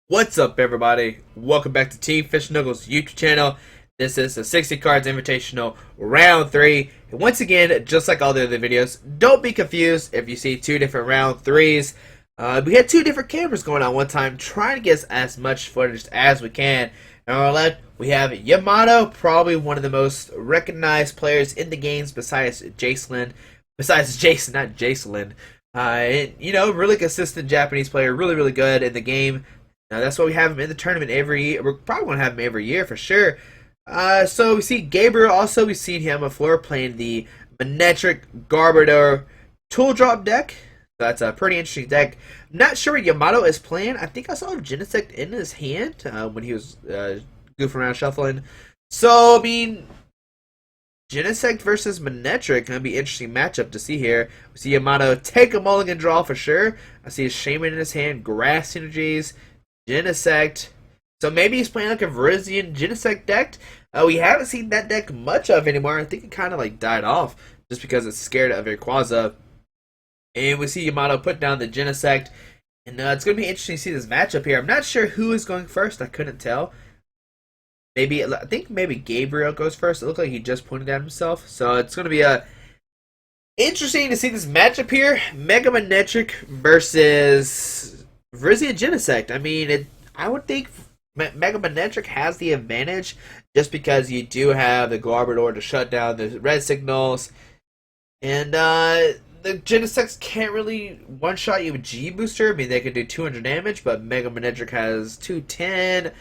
What's up, everybody? Welcome back to Team Fish Knuckles YouTube channel. This is the 60 Cards Invitational Round 3. And once again, just like all the other videos, don't be confused if you see two different Round 3s. We had two different cameras going on one time, trying to get as much footage as we can. And on our left, we have Yamato, probably one of the most recognized players in the games besides Jason. Besides Jason, not Jason. Really consistent Japanese player, really good in the game. Now that's why we have him in the tournament every year. We're probably going to have him every year for sure. So we see Gabriel also. We've seen him before playing the Magnetic Garbodor Tool Drop deck. That's a pretty interesting deck. I'm not sure what Yamato is playing. I think I saw Genesect in his hand when he was goofing around shuffling. So, I mean, Genesect versus Magnetic going to be an interesting matchup to see here. We see Yamato take a mulligan draw for sure. I see a Shaman in his hand, Grass Energies, Genesect. So maybe he's playing like a Virizion Genesect deck. We haven't seen that deck much of anymore. I think it kind of like died off just because it's scared of Rayquaza. And we see Yamato put down the Genesect. And it's going to be interesting to see this matchup here. I'm not sure who is going first. I couldn't tell. I think maybe Gabriel goes first. It looked like he just pointed at himself. So it's going to be interesting to see this matchup here. Mega Magnetic versus Virizion Genesect. I mean, I would think Mega Magnetic has the advantage just because you do have the Garbodor to shut down the red signals. And the Genesects can't really one-shot you with G-Booster. I mean, they could do 200 damage, but Mega Magnetic has 210. I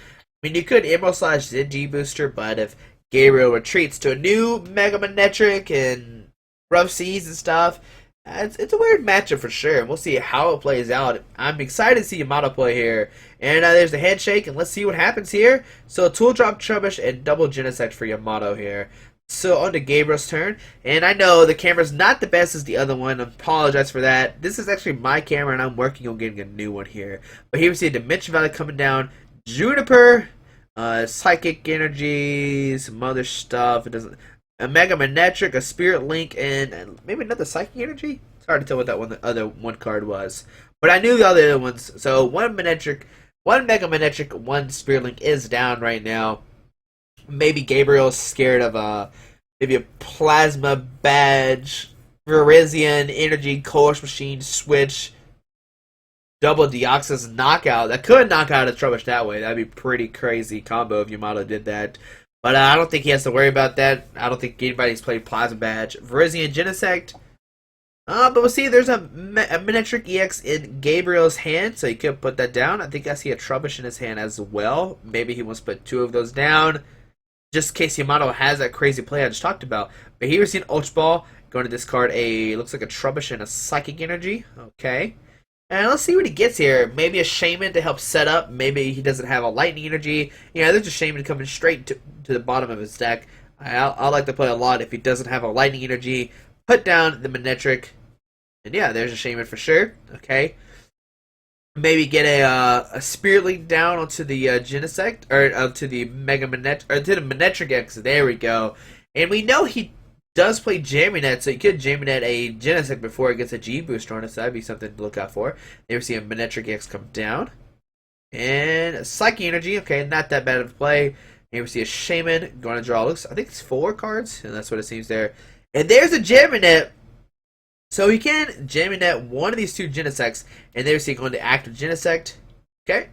mean, you could Emerald Slash the G-Booster, but if Gabriel retreats to a new Mega Magnetic and Rough Seas and stuff, it's a weird matchup for sure, and we'll see how it plays out. I'm excited to see Yamato play here. And there's the handshake, and let's see what happens here. So, Tool Drop Trubbish and double Genesect for Yamato here. So, on to Gabriel's turn. And I know the camera's not the best as the other one. I apologize for that. This is actually my camera, and I'm working on getting a new one here. But here we see Dimension Valley coming down. Juniper, Psychic Energy, some other stuff. It doesn't... A Mega Magnetic, a Spirit Link, and maybe another Psychic Energy? It's hard to tell what the other one card was. But I knew the other ones. So one Mega Magnetic, one Spirit Link is down right now. Maybe Gabriel's scared of maybe a Plasma Badge, Virizion, Energy, Course Machine, Switch, double Deoxys Knockout. That could knock out a Trubbish that way. That'd be pretty crazy combo if Yamato did that. But I don't think he has to worry about that. I don't think anybody's played Plasma Badge. Virizion Genesect. But we'll see, there's a Magnetic EX in Gabriel's hand, so he could put that down. I think I see a Trubbish in his hand as well. Maybe he wants to put two of those down, just in case Yamato has that crazy play I just talked about. But here we see an Ultra Ball. Going to discard looks like a Trubbish and a Psychic Energy. Okay. And let's see what he gets here. Maybe a Shaman to help set up. Maybe he doesn't have a Lightning Energy. There's a Shaman coming straight to the bottom of his deck. I like to play a lot if he doesn't have a Lightning Energy. Put down the Magnetic. And yeah, there's a Shaman for sure. Okay. Maybe get a Spirit Link down onto the Genesect. Or to the Mega Magnetic. Or to the Magnetic X. There we go. And we know he does play Jaminet, so you could Jaminet a Genesect before it gets a G-Booster on it, so that'd be something to look out for. There we see a Magnetic X come down. And a Psychic Energy, okay, not that bad of a play. Here we see a Shaman going to draw, I think it's 4 cards, and that's what it seems there. And there's a Jaminet. So you can Jaminet one of these two Genesects, and there we see going to active Genesect. Okay.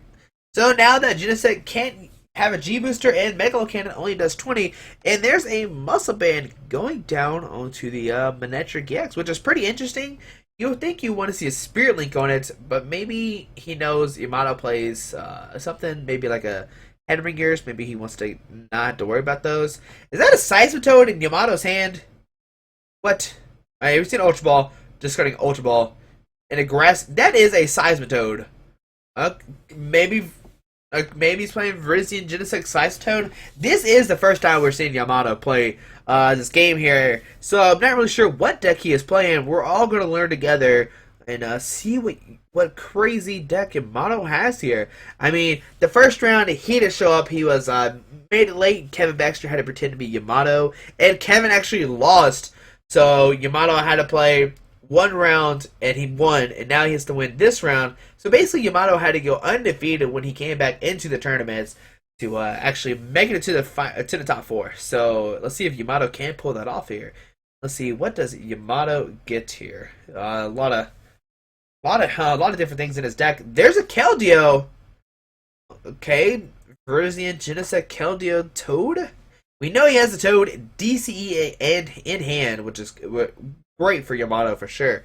So now that Genesect can't have a G-Booster and Megalo Cannon only does 20, and there's a Muscle Band going down onto the Magnetic EX, which is pretty interesting. You would think you want to see a Spirit Link on it, but maybe he knows Yamato plays something, maybe like a Headringers. Maybe he wants to not have to worry about those. Is that a Seismitoad in Yamato's hand? What? Alright, we've seen Ultra Ball, discarding Ultra Ball, and a Grass. That is a Seismitoad. Maybe he's playing Virizion Genesect Seismitoad. This is the first time we're seeing Yamato play this game here. So I'm not really sure what deck he is playing. We're all going to learn together and see what crazy deck Yamato has here. I mean, the first round he didn't show up. He was made it late. Kevin Baxter had to pretend to be Yamato, and Kevin actually lost. So Yamato had to play one round and he won, and now he has to win this round. So basically, Yamato had to go undefeated when he came back into the tournaments to actually make it to the top four. So let's see if Yamato can pull that off here. Let's see, what does Yamato get here? A lot of different things in his deck. There's a Keldeo. Okay, Verzian Genesect Keldeo Toad. We know he has the Toad DCE and in hand, which is great for Yamato for sure.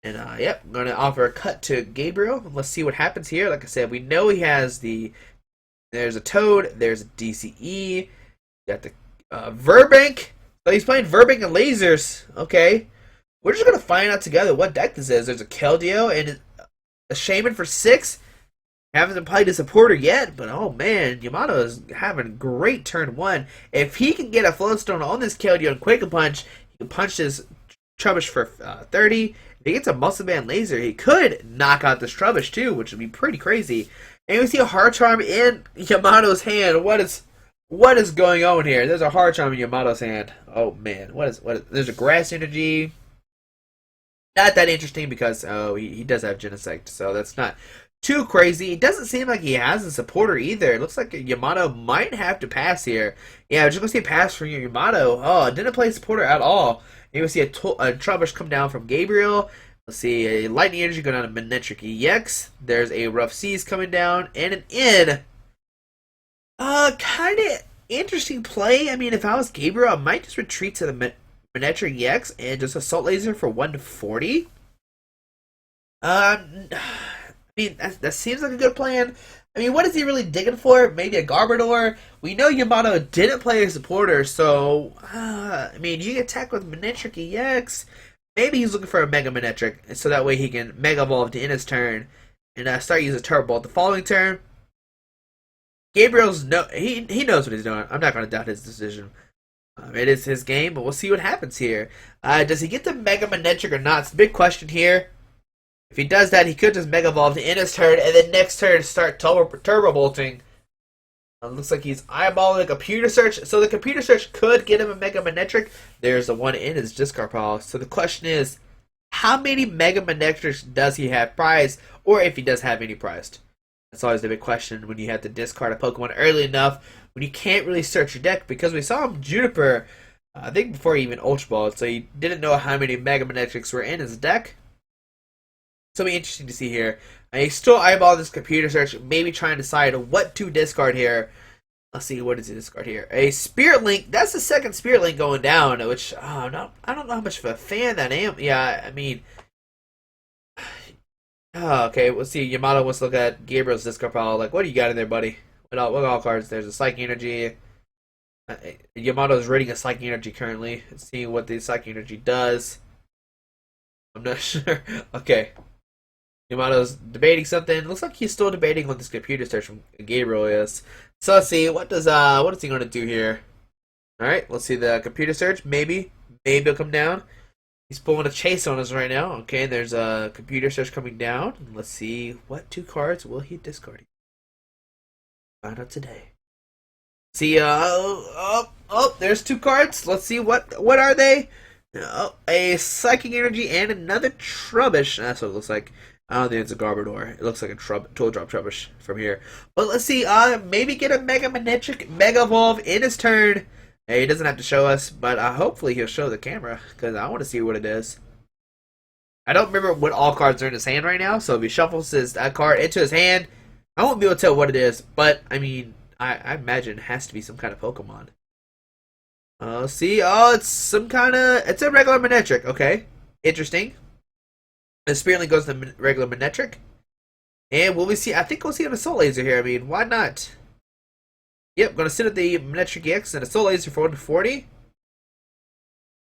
And yep, I'm gonna offer a cut to Gabriel. Let's see what happens here. Like I said, we know he has there's a Toad, there's a DCE, got the Verbank. So he's playing Verbank and lasers. Okay, we're just gonna find out together what deck this is. There's a Keldeo and a Shaman for 6. Haven't played a supporter yet, but oh man, Yamato is having a great turn 1. If he can get a Floatstone on this Keldeo and Quick Punch, he can punch this Trubbish for 30. If he gets a Muscle Band Laser, he could knock out this Trubbish too, which would be pretty crazy. And we see a Hard Charm in Yamato's hand. What is going on here? There's a Hard Charm in Yamato's hand. Oh man, what is? There's a Grass Energy. Not that interesting because he does have Genesect, so that's not too crazy. It doesn't seem like he has a supporter either. It looks like Yamato might have to pass here. Yeah, we're just gonna see a pass from Yamato. Oh, didn't play supporter at all. You will see a Trubbish come down from Gabriel. Let's see a Lightning Energy go down to Manectric EX. There's a Rough Seas coming down and an in. Kind of interesting play. I mean, if I was Gabriel, I might just retreat to the Manectric EX and just Assault Laser for 140. I mean, that seems like a good plan. I mean, what is he really digging for? Maybe a Garbodor? We know Yamato didn't play a supporter, so I mean, you can attack with Manectric EX. Maybe he's looking for a Mega Manectric, so that way he can Mega Evolve in his turn and start using Turbo Bolt the following turn. Gabriel's he knows what he's doing. I'm not going to doubt his decision. It is his game, but we'll see what happens here. Does he get the Mega Manectric or not? It's a big question here. If he does that, he could just Mega Evolve in his turn, and then next turn start Turbo Bolting. Looks like he's eyeballing a Computer Search, so the Computer Search could get him a Mega Manectric. There's the one in his discard pile. So the question is, how many Mega Manectrics does he have prized, or if he does have any prized? That's always the big question when you have to discard a Pokemon early enough, when you can't really search your deck, because we saw him Juniper, I think before he even Ultra Balled, so he didn't know how many Mega Manectrics were in his deck. So it'll be interesting to see here. He's still eyeballing this Computer Search, maybe trying to decide what to discard here. Let's see, what does he discard here? A Spirit Link. That's the second Spirit Link going down, which I don't know how much of a fan that I am. Yeah, I mean, okay. We'll see. Yamato wants to look at Gabriel's discard pile. Like, what do you got in there, buddy? What all cards? There's a Psychic Energy. Yamato's rating a Psychic Energy currently. Let's see what the Psychic Energy does. I'm not sure. Okay. Yamato's debating something. Looks like he's still debating what this Computer Search from Gabriel is. So let's see, what is he going to do here? Alright, let's see the Computer Search. Maybe he'll come down. He's pulling a chase on us right now. Okay, there's a Computer Search coming down. Let's see, what 2 cards will he discard? Find out today. See, there's 2 cards. Let's see, what are they? A Psychic Energy and another Trubbish. That's what it looks like. I don't think it's a Garbodor. It looks like a Toad Drop Trubbish from here. But let's see, maybe get a Mega Manectric Mega Evolve in his turn. He doesn't have to show us, but hopefully he'll show the camera, because I want to see what it is. I don't remember what all cards are in his hand right now, so if he shuffles that card into his hand, I won't be able to tell what it is, but, I mean, I imagine it has to be some kind of Pokemon. See, it's some kind of, it's a regular Manectric, okay. Interesting. The Spirit Link goes to the regular Manectric. And will we see, I think we'll see an Assault Laser here. I mean, why not? Yep, gonna sit at the Manectric EX and Assault Laser for 140.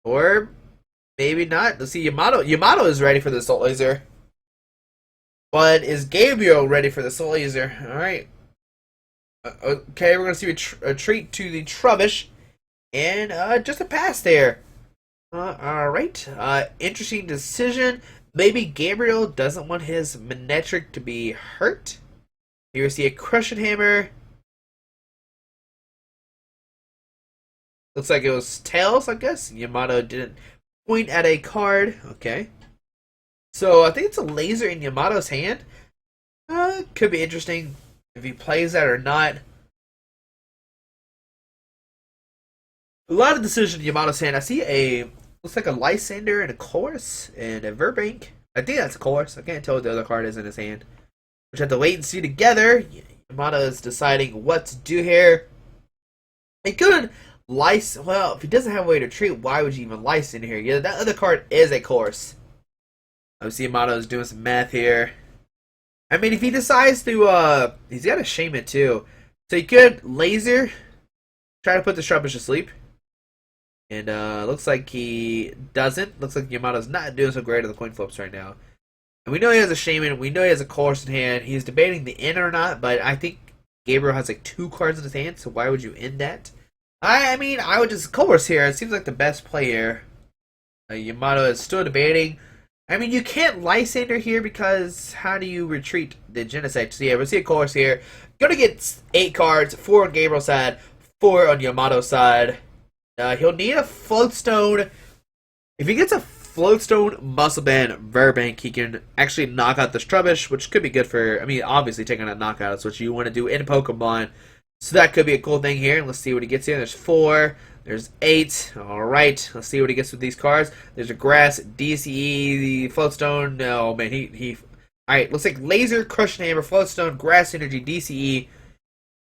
Or maybe not. Let's see, Yamato is ready for the Assault Laser. But is Gabriel ready for the Assault Laser? Alright. Okay, we're gonna see a treat to the Trubbish. And just a pass there. Alright. Interesting decision. Maybe Gabriel doesn't want his Manectric to be hurt. Here we see a Crushing Hammer. Looks like it was Tails, I guess. Yamato didn't point at a card. Okay. So I think it's a laser in Yamato's hand. Could be interesting if he plays that or not. A lot of decision in Yamato's hand. I see a looks like a Lysander and a Chorus and a Verbank. I think that's a Chorus. I can't tell what the other card is in his hand. We have to wait and see together. Yamato is deciding what to do here. He could lice. Well, if he doesn't have a way to treat, why would you even lice in here? Yeah, that other card is a Chorus. Obviously, Yamato is doing some math here. I mean, if he decides to, he's got a Shaman too. So he could laser, try to put the Shrubbish to sleep. And looks like he doesn't. Looks like Yamato's not doing so great on the coin flips right now. And we know he has a Shaman. We know he has a Chorus in hand. He's debating the end or not, but I think Gabriel has like 2 cards in his hand, so why would you end that? I mean, I would just Chorus here. It seems like the best play here. Yamato is still debating. I mean, you can't Lysander here because how do you retreat the Genesect? So yeah, we'll see a Chorus here. Gonna get 8 cards, 4 on Gabriel's side, 4 on Yamato's side. He'll need a Floatstone. If he gets a Floatstone, Muscle Band, Verbank, he can actually knock out the Trubbish, which could be good for, I mean, obviously taking a knockout is what you want to do in Pokemon. So that could be a cool thing here. Let's see what he gets here. There's 4. There's 8. Alright. Let's see what he gets with these cards. There's a Grass, DCE, the Floatstone. No, man, he alright, looks like Laser, Crushing Hammer, Floatstone, Grass Energy, DCE.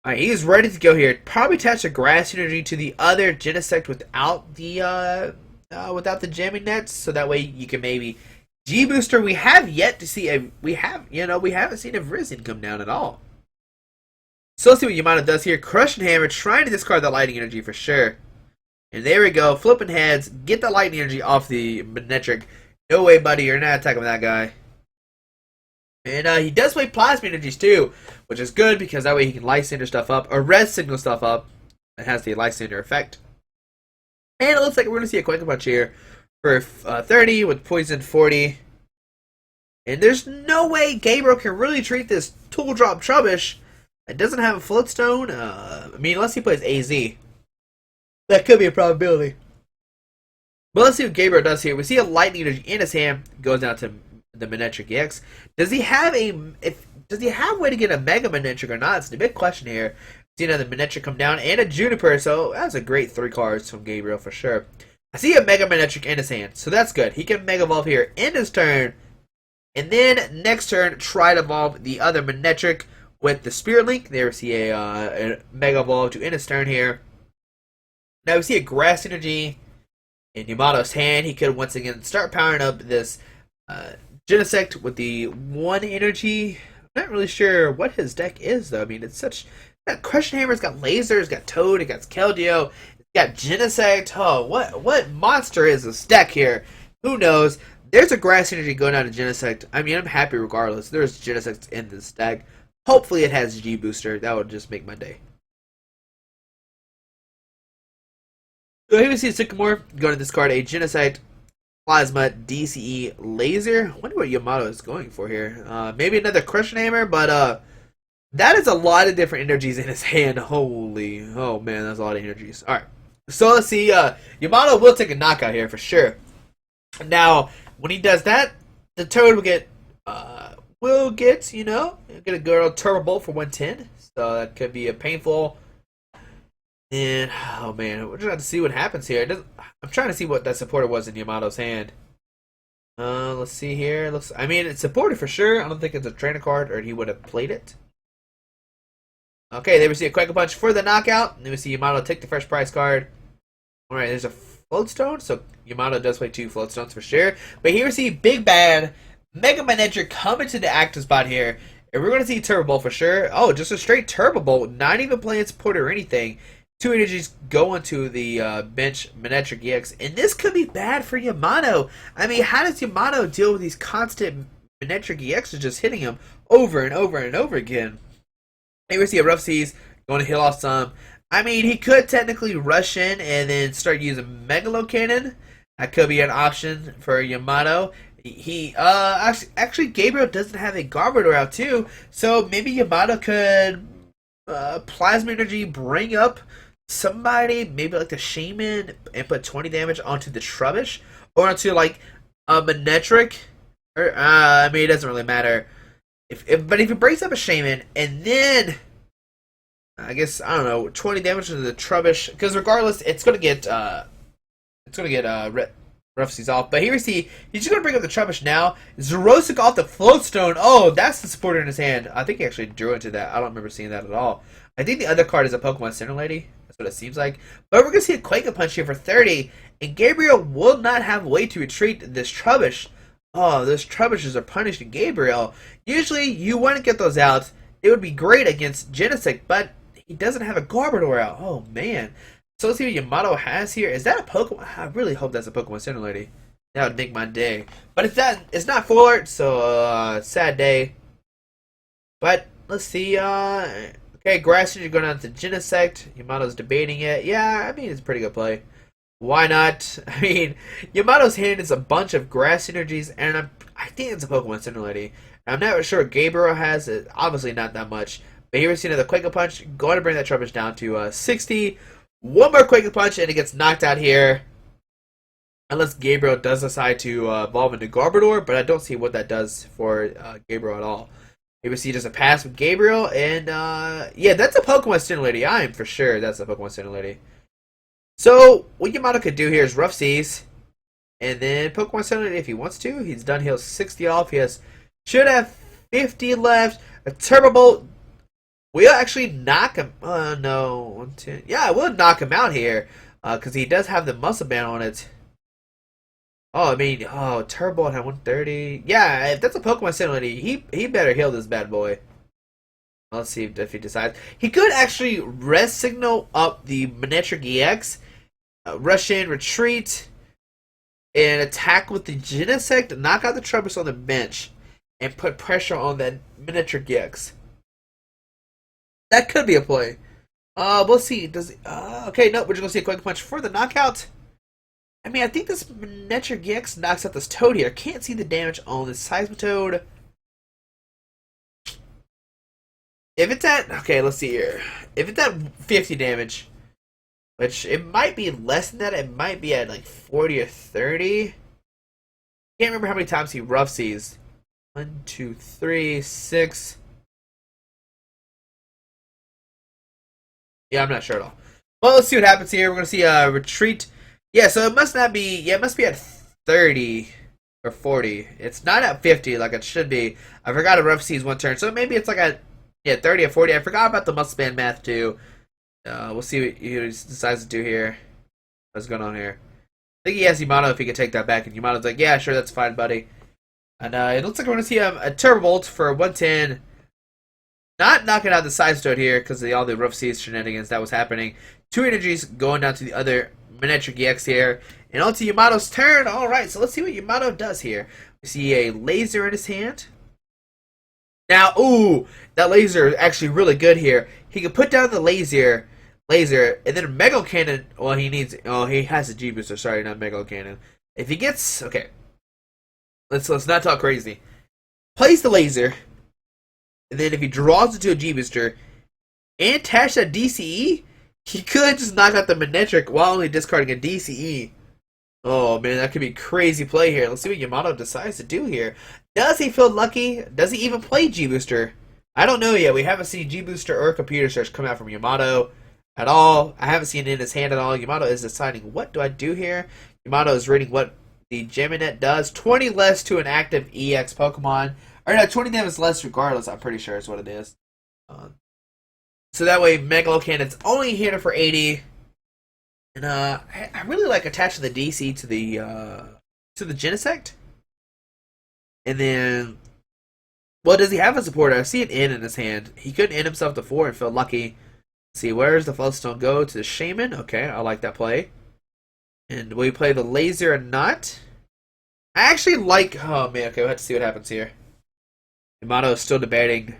Alright, he's ready to go here. Probably attach a Grass Energy to the other Genesect without the jamming nets, so that way you can maybe G-Booster. We have yet to see we haven't seen a Vrizzin come down at all. So let's see what Yamato does here. Crushing Hammer, trying to discard the Lightning Energy for sure. And there we go, flipping heads, get the Lightning Energy off the Manectric. No way, buddy, you're not attacking that guy. And he does play Plasma Energies too, which is good because that way he can Lysander stuff up, or Red Signal stuff up. It has the Lysander effect. And it looks like we're going to see a Quick Punch here for 30 with Poison 40. And there's no way Gabriel can really treat this Tool Drop Trubbish. It doesn't have a Floatstone. I mean, unless he plays AZ. That could be a probability. But let's see what Gabriel does here. We see a Lightning Energy in his hand. Goes down to the Manectric EX. Does he have a way to get a Mega Manectric or not? It's the big question here. See another Manectric come down and a Juniper, so that's a great 3 cards from Gabriel for sure. I see a Mega Manectric in his hand, so that's good. He can Mega Evolve here in his turn, and then next turn try to evolve the other Manectric with the Spirit Link. There we see a Mega Evolve to end his turn here. Now we see a Grass Energy in Yamato's hand. He could once again start powering up this Genesect with the 1 energy. I'm not really sure what his deck is though. I mean, it's such. Got Crushing Hammer, it's got Laser, it's got Toad, it got Keldeo, it's got Genesect. Oh, what monster is this deck here? Who knows? There's a Grass Energy going out of Genesect. I mean, I'm happy regardless. There's Genesect in this deck. Hopefully it has G-Booster. That would just make my day. So here we see Sycamore going to discard a Genesect, Plasma, DCE, Laser. I wonder what Yamato is going for here. Maybe another Crushing Hammer, but that is a lot of different energies in his hand. Holy, oh man, that's a lot of energies. Alright, so let's see. Yamato will take a knockout here for sure. Now, when he does that, the Toad will get, get a good old Turbo Bolt for 110. So that could be a painful. And, oh man, we're just going to see what happens here. I'm trying to see what that supporter was in Yamato's hand. Let's see here. I mean, it's supported for sure. I don't think it's a trainer card, or he would have played it. Okay, there we see a Quick Punch for the knockout. And then we see Yamato take the first prize card. Alright, there's a Floatstone. So Yamato does play 2 Floatstones for sure. But here we see Big Bad Mega Manectric coming to the active spot here. And we're going to see Turbo Bolt for sure. Oh, just a straight Turbo Bolt. Not even playing support or anything. 2 energies going to the bench Manectric EX. And this could be bad for Yamato. I mean, how does Yamato deal with these constant Manectric EXs just hitting him over and over and over again? Here we see a Rough Seas going to heal off some. I mean, he could technically rush in and then start using Megalo Cannon. That could be an option for Yamato. Actually, Gabriel doesn't have a Garbodor out too, so maybe Yamato could Plasma Energy bring up somebody, maybe like the Shaman, and put 20 damage onto the Trubbish, or onto like a Manectric, I mean, it doesn't really matter. But if it breaks up a Shaman, and then I guess I don't know, 20 damage to the Trubbish, because regardless, it's gonna get Rough Seas off. But here we see he's just gonna bring up the Trubbish now. Zerosic off the Floatstone. Oh, that's the supporter in his hand. I think he actually drew into that. I don't remember seeing that at all. I think the other card is a Pokemon Center Lady. That's what it seems like. But we're gonna see a Quake Punch here for 30, and Gabriel will not have a way to retreat this Trubbish. Oh, those Trubbishes are punishing Gabriel. Usually, you want to get those out. It would be great against Genesect, but he doesn't have a Garbodor out. Oh, man. So let's see what Yamato has here. Is that a Pokemon? I really hope that's a Pokemon Center Lady. That would make my day. But it's not full art, so sad day. But let's see. Okay, Grass Energy going on to Genesect. Yamato's debating it. Yeah, I mean, it's a pretty good play. Why not? I mean, Yamato's hand is a bunch of grass energies, and I think it's a Pokemon Center Lady. I'm not sure what Gabriel has. Obviously not that much. But here we see another Quake Punch. Going to bring that Trubbish down to 60. One more Quake Punch, and it gets knocked out here. Unless Gabriel does decide to evolve into Garbodor, but I don't see what that does for Gabriel at all. Here we see just a pass with Gabriel, and yeah, that's a Pokemon Center Lady. I am for sure that's a Pokemon Center Lady. So, what Yamato could do here is Rough Seas, and then Pokemon Center Lady if he wants to. He's done heals 60 off. He should have 50 left. A Turbo Bolt will actually knock him. No. 110. Yeah, we'll knock him out here, because he does have the Muscle Band on it. Oh, I mean, Turbo Bolt had 130. Yeah, if that's a Pokemon Center Lady, he better heal this bad boy. Let's see if he decides. He could actually Res Signal up the Manectric EX, rush in, retreat, and attack with the Genesect, knock out the Trubbish on the bench, and put pressure on that Manectric EX. That could be a play. We'll see. Okay, no, we're just gonna see a Quake Punch for the knockout. I mean, I think this Manectric EX knocks out this Toad here. Can't see the damage on this Seismitoad. If it's at, okay, let's see here. If it's at 50 damage, which it might be less than that, it might be at like 40 or 30. Can't remember how many times he Rough Seas. 1, 2, 3, 6. Yeah, I'm not sure at all. Well, let's see what happens here. We're going to see a retreat. Yeah, so it must not be, yeah, it must be at 30 or 40. It's not at 50 like it should be. I forgot a Rough Seas one turn, so maybe it's like at, yeah, 30 or 40. I forgot about the Muscle Band math, too. We'll see what he decides to do here. What's going on here? I think he asked Yamato if he could take that back, and Yamato's like, yeah, sure, that's fine, buddy. And it looks like we're going to see a Turbo Bolt for 110. Not knocking out the Seismitoad here because of all the Rough Seas shenanigans that was happening. 2 energies going down to the other Manectric EX here. And on to Yamato's turn. Alright, so let's see what Yamato does here. We see a laser in his hand. Now, ooh, that laser is actually really good here. He can put down the laser, and then Mega Cannon. Well, he has a G booster. Sorry, not Mega Cannon. If he gets, okay, let's not talk crazy. Place the laser, and then if he draws it to a G booster and attach that DCE, he could just knock out the Manectric while only discarding a DCE. Oh man, that could be a crazy play here. Let's see what Yamato decides to do here. Does he feel lucky? Does he even play G-Booster? I don't know yet. We haven't seen G-Booster or Computer Search come out from Yamato at all. I haven't seen it in his hand at all. Yamato is deciding, what do I do here? Yamato is reading what the Geminet does. 20 less to an active EX Pokemon. Or no, 20 damage less regardless, I'm pretty sure is what it is. So that way, Megalocannon's only hit for 80. And I really like attaching the DC to the Genesect. And then, well, does he have a supporter? I see an N in his hand. He could end himself to 4 and feel lucky. Let's see, where does the Floatstone go? To the Shaman. Okay, I like that play. And will he play the laser or not? I actually like, oh man, okay, we'll have to see what happens here. Yamato is still debating.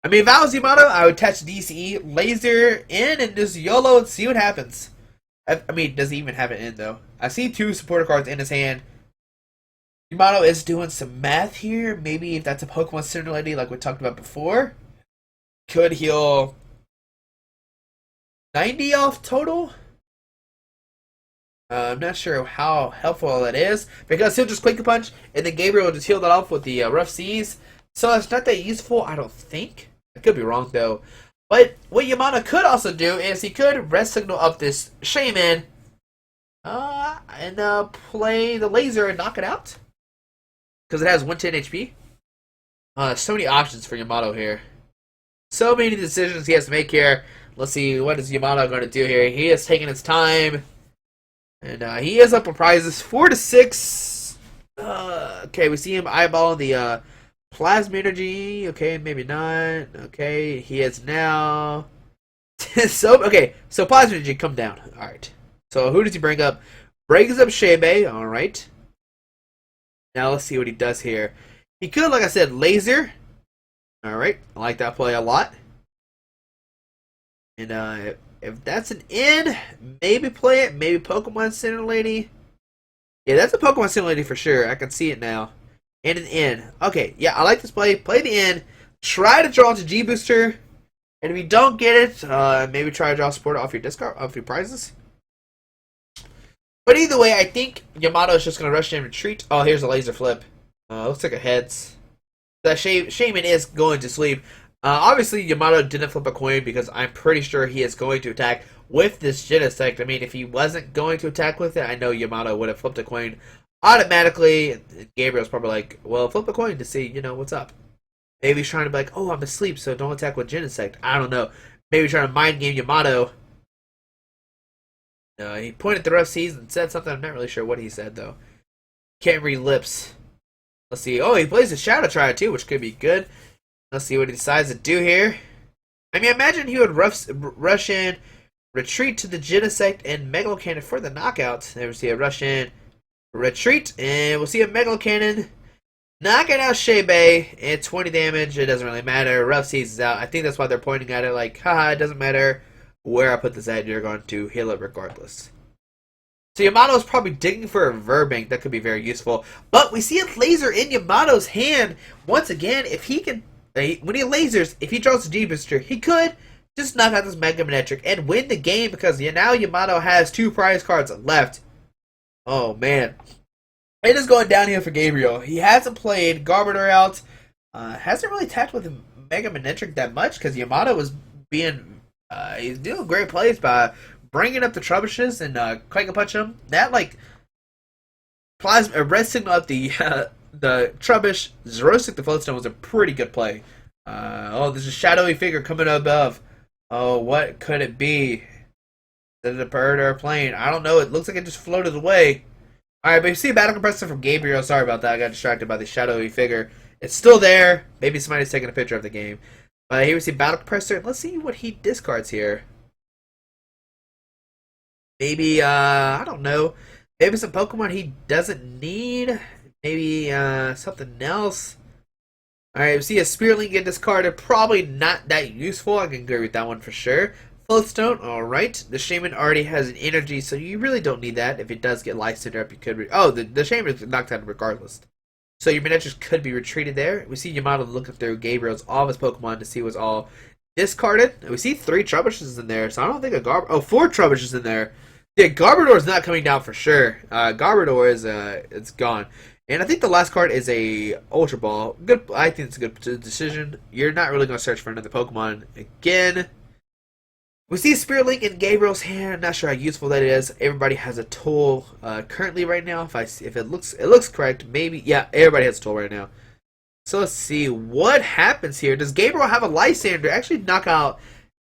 I mean, if I was Yamato, I would attach DCE, laser in, and just YOLO and see what happens. I mean, does he even have it in, though? I see 2 supporter cards in his hand. Yamato is doing some math here. Maybe if that's a Pokemon Center Lady like we talked about before, could heal 90 off total? I'm not sure how helpful that is because he'll just quick punch and then Gabriel will just heal that off with the rough seas. So it's not that useful, I don't think. I could be wrong though. But what Yamato could also do is he could rest signal up this Shaman and play the laser and knock it out because it has 110 HP. So many options for Yamato here. So many decisions he has to make here. Let's see, what is Yamato going to do here? He is taking his time. And he is up on prizes 4-6. Okay, we see him eyeballing the plasma energy. Okay, maybe not. Okay, he is now. So plasma energy, come down. All right. So who does he bring up? Brings up Shebe. All right. Now let's see what he does here. He could, like I said, laser. All right, I like that play a lot. And if that's an in, maybe play it. Maybe Pokemon Center Lady. Yeah, that's a Pokemon Center Lady for sure. I can see it now. And an in. Okay, yeah, I like this play. Play the in. Try to draw into G Booster. And if you don't get it, maybe try to draw support off your discard, off your prizes. But either way, I think Yamato is just going to rush in and retreat. Oh, here's a laser flip. Looks like a heads. That Shaman is going to sleep. Obviously, Yamato didn't flip a coin because I'm pretty sure he is going to attack with this Genesect. I mean, if he wasn't going to attack with it, I know Yamato would have flipped a coin automatically. Gabriel's probably like, well, flip a coin to see, what's up. Maybe he's trying to be like, oh, I'm asleep, so don't attack with Genesect. I don't know. Maybe trying to mind game Yamato. He pointed the rough seas and said something. I'm not really sure what he said, though. Can't read lips. Let's see. Oh, he plays a Shadow Triad, too, which could be good. Let's see what he decides to do here. I mean, imagine he would rush in, retreat to the Genesect, and Megalo Cannon for the knockout. There we see a rush in, retreat, and we'll see a Megalo Cannon knocking out Shebe and 20 damage. It doesn't really matter. Rough Seas is out. I think that's why they're pointing at it like, haha, it doesn't matter where I put this at. You're going to heal it regardless. So Yamato is probably digging for a Verbank. That could be very useful. But we see a laser in Yamato's hand. Once again, if he can... when he lasers, if he draws a G-Booster, he could just knock out this Mega Manectric and win the game because now Yamato has 2 prize cards left. Oh, man. It is going downhill for Gabriel. He hasn't played Garbodor out. Hasn't really attacked with Mega Manectric that much because Yamato was being... he's doing great plays by bringing up the Trubishes and Quake Punch him. That, Plasma Red Signal up the Trubbish, Zerosic the Floatstone was a pretty good play. Oh, there's a shadowy figure coming above. Oh, what could it be? Is it a bird or a plane? I don't know. It looks like it just floated away. Alright, but you see a Battle Compressor from Gabriel. Sorry about that. I got distracted by the shadowy figure. It's still there. Maybe somebody's taking a picture of the game. Here we see Battle Compressor. Let's see what he discards here. Maybe, I don't know. Maybe some Pokemon he doesn't need. Maybe something else. Alright, we see a Spirit Link get discarded. Probably not that useful. I can agree with that one for sure. Floatstone, alright. The Shaman already has an energy, so you really don't need that. If it does get Life Center up, you could... oh, the Shaman is knocked out regardless. So your Manectric could be retreated there. We see Yamato looking through Gabriel's, all of his Pokemon to see what's all discarded. And we see 3 Trubishes in there, so I don't think a oh, 4 Trubishes in there. Yeah, Garbodor is not coming down for sure. Garbodor is, it's gone. And I think the last card is a Ultra Ball. Good, I think it's a good decision. You're not really going to search for another Pokemon again. We see Spirit Link in Gabriel's hand. I'm not sure how useful that is. Everybody has a tool currently right now. If it looks correct, maybe yeah. Everybody has a tool right now. So let's see what happens here. Does Gabriel have a Lysander actually knock out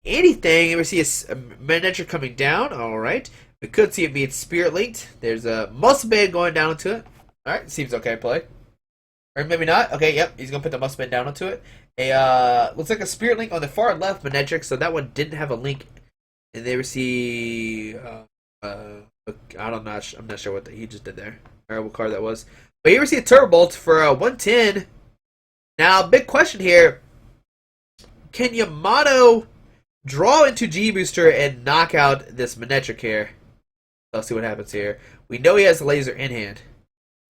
anything? And we see a Manectric coming down. All right, we could see it being Spirit Linked. There's a Muscle Band going down into it. All right, seems okay play. Or maybe not. Okay, yep, he's gonna put the Muscle Band down onto it. Looks like a Spirit Link on the far left Manectric, so that one didn't have a link. And they receive, I'm not sure what he just did there, or what card that was. But here we see a Turbo Bolt for 110. Now, big question here: can Yamato draw into G Booster and knock out this Manectric here? Let's see what happens here. We know he has a laser in hand.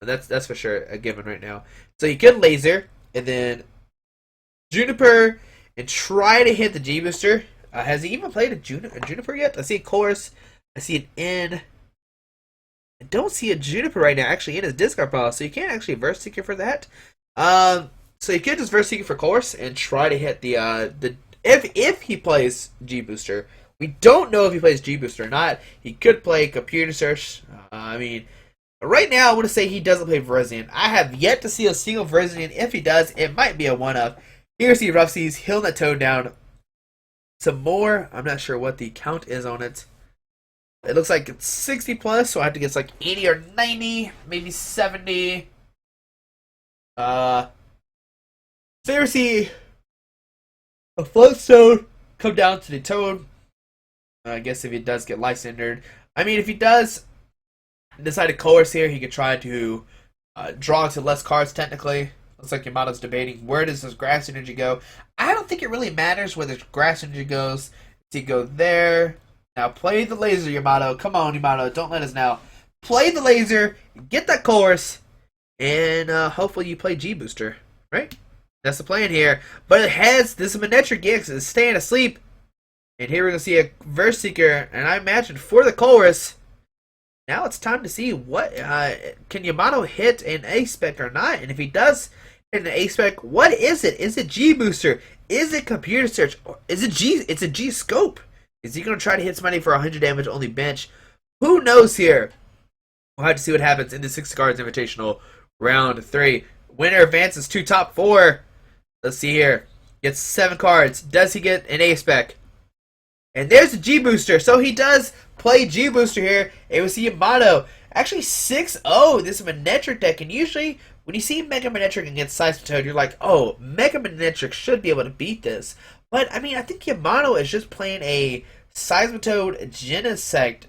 That's for sure a given right now. So you could laser and then Juniper and try to hit the G Booster. Has he even played a Juniper yet? I see a Chorus. I see an N. I don't see a Juniper right now actually in his discard pile, so you can't actually verse seeker for that. So you could just verse seeker for course and try to hit the if he plays G Booster. We don't know if he plays G Booster or not. He could play Computer Search. I mean, right now I want to say he doesn't play Verizian. I have yet to see a single Verizian. If he does, it might be a one-up. Here's the Rough Seas, healing that tone down some more. I'm not sure what the count is on it. It looks like it's 60 plus, so I have to guess like 80 or 90, maybe 70. Seriously, a Floatstone come down to the Toad. I guess if he does get Life Centered. I mean, if he does decide to coerce here, he could try to draw into less cards, technically. Looks like Yamato's debating where does this Grass Energy go. I don't think it really matters where the Grass Energy goes. Does he go there? Now play the laser, Yamato. Come on, Yamato. Don't let us now. Play the laser, get that course, and hopefully you play G Booster, right? That's the plan here. But it has this Manectric Gix is staying asleep. And here we're going to see a Verse Seeker, and I imagine for the chorus. Now it's time to see what can Yamato hit an A-Spec or not. And if he does hit an A-Spec, what is it? Is it G Booster? Is it Computer Search? Or is it G? It's a G Scope. Is he going to try to hit somebody for 100 damage only bench? Who knows here? We'll have to see what happens in the 6 cards invitational round 3. Winner advances to top 4. Let's see here. Gets 7 cards. Does he get an A-Spec? And there's the G Booster. So he does play G Booster here. It was Yamato. Actually 6-0. This is a Manectric deck. And usually when you see Mega Manectric against Seismitoad, you're like, oh, Mega Manectric should be able to beat this. But, I mean, I think Yamato is just playing a Seismitoad Genesect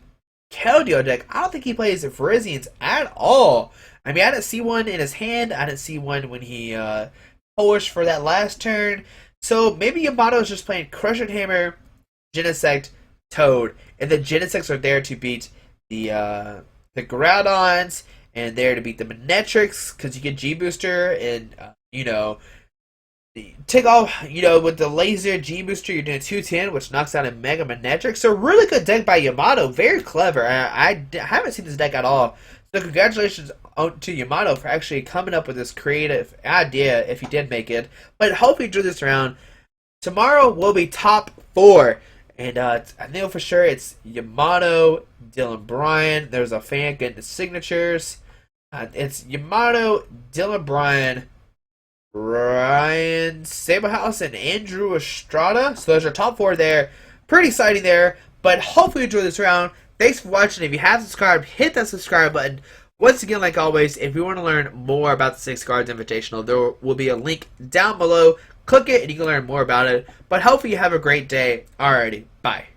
Keldeo deck. I don't think he plays Verizians at all. I mean, I didn't see one in his hand. I didn't see one when he pushed for that last turn. So maybe Yamato is just playing Crushing Hammer, Genesect, Toad. And the Genesects are there to beat the Groudons and there to beat the Manectrics because you get G Booster and, you know, take off, you know, with the laser G Booster, you're doing 210, which knocks out a Mega Manectric. So, really good deck by Yamato. Very clever. I haven't seen this deck at all. So, congratulations to Yamato for actually coming up with this creative idea if he did make it. But, hopefully, you drew this around. Tomorrow will be top 4. And I know for sure it's Yamato, Dylan Bryan. There's a fan getting the signatures. It's Yamato, Dylan Bryan, Ryan Saberhouse, and Andrew Estrada. So those are top 4 there. Pretty exciting there. But hopefully you enjoyed this round. Thanks for watching. If you haven't subscribed, hit that subscribe button. Once again, like always, if you want to learn more about the 6 Cards Invitational, there will be a link down below. Click it and you can learn more about it. But hopefully you have a great day. Alrighty, bye.